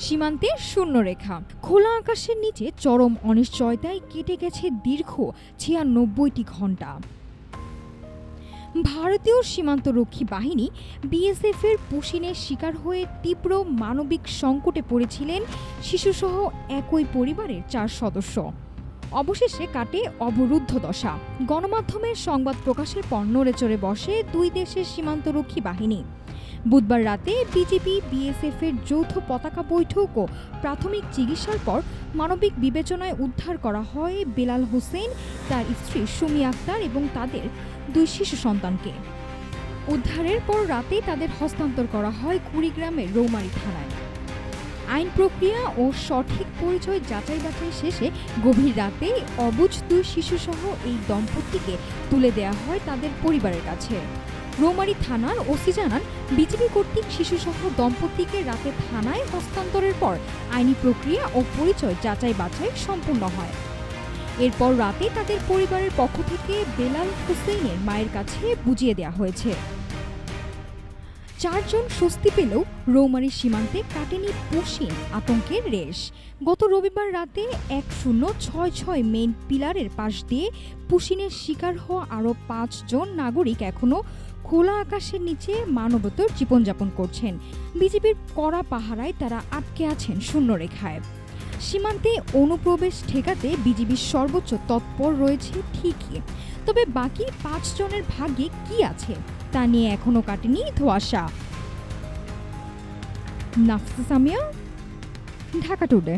সীমান্তে শূন্যরেখা, খোলা আকাশের নিচে চরম অনিশ্চয়তায় কেটে গেছে দীর্ঘ ৯৬টি ঘণ্টা। ভারতীয় সীমান্তরক্ষী বাহিনী বিএসএফ এর পুশিনের শিকার হয়ে তীব্র মানবিক সংকটে পড়েছিলেন শিশুসহ একই পরিবারের ৪ সদস্য। অবশেষে কাটে অবরুদ্ধ দশা। গণমাধ্যমের সংবাদ প্রকাশের পর নড়েচড়ে বসে দুই দেশের সীমান্তরক্ষী বাহিনী। বুধবার রাতে বিজিবি বিএসএফ এর যৌথ পতাকা বৈঠক ও প্রাথমিক চিকিৎসার পর মানবিক বিবেচনায় উদ্ধার করা হয় বেলাল হোসেন, তার স্ত্রী সুমি আক্তার এবং তাদের 2 শিশু সন্তানকে। উদ্ধারের পর রাতেই তাদের হস্তান্তর করা হয় কুড়িগ্রামের রৌমারী থানায়। আইন প্রক্রিয়া ও সঠিক পরিচয় যাচাই বাছাই শেষে গভীর রাতে অবুঝ 2 শিশুসহ এই দম্পতিকে তুলে দেওয়া হয় তাদের পরিবারের কাছে। রৌমারী থানার ওসি জানান, বিজিবি কর্তৃক শিশুসহ দম্পতিকে রাতে থানায় হস্তান্তরের পর আইনি প্রক্রিয়া ও পরিচয় যাচাই বাছাই সম্পূর্ণ হয়। এরপর রাতে তাদের পরিবারের পক্ষ থেকে বেলাল হোসেনের মায়ের কাছে বুঝিয়ে দেওয়া হয়েছে। 4 জন স্বস্তি পেলেও রৌমারী সীমান্তে কাটেনি পুশিন আতঙ্কের রেশ। গত রবিবার রাতে 1066 মেইন পিলারের পাশ দিয়ে পুশিনের শিকার হওয়া আরও 5 জন নাগরিক এখনও খোলা আকাশের নিচে মানবতর জীবনযাপন করছেন। বিজিবির কড়া পাহারায় তারা আটকে আছেন শূন্যরেখায়। সীমান্তে অনুপ্রবেশ ঠেকাতে বিজিবির সর্বোচ্চ তৎপর রয়েছে ঠিকই, তবে বাকি 5 জনের ভাগ্যে কি আছে তা নিয়ে এখনো কাটেনি ধোঁয়াশা। নাফিসা সামিয়া, ঢাকা টুডে।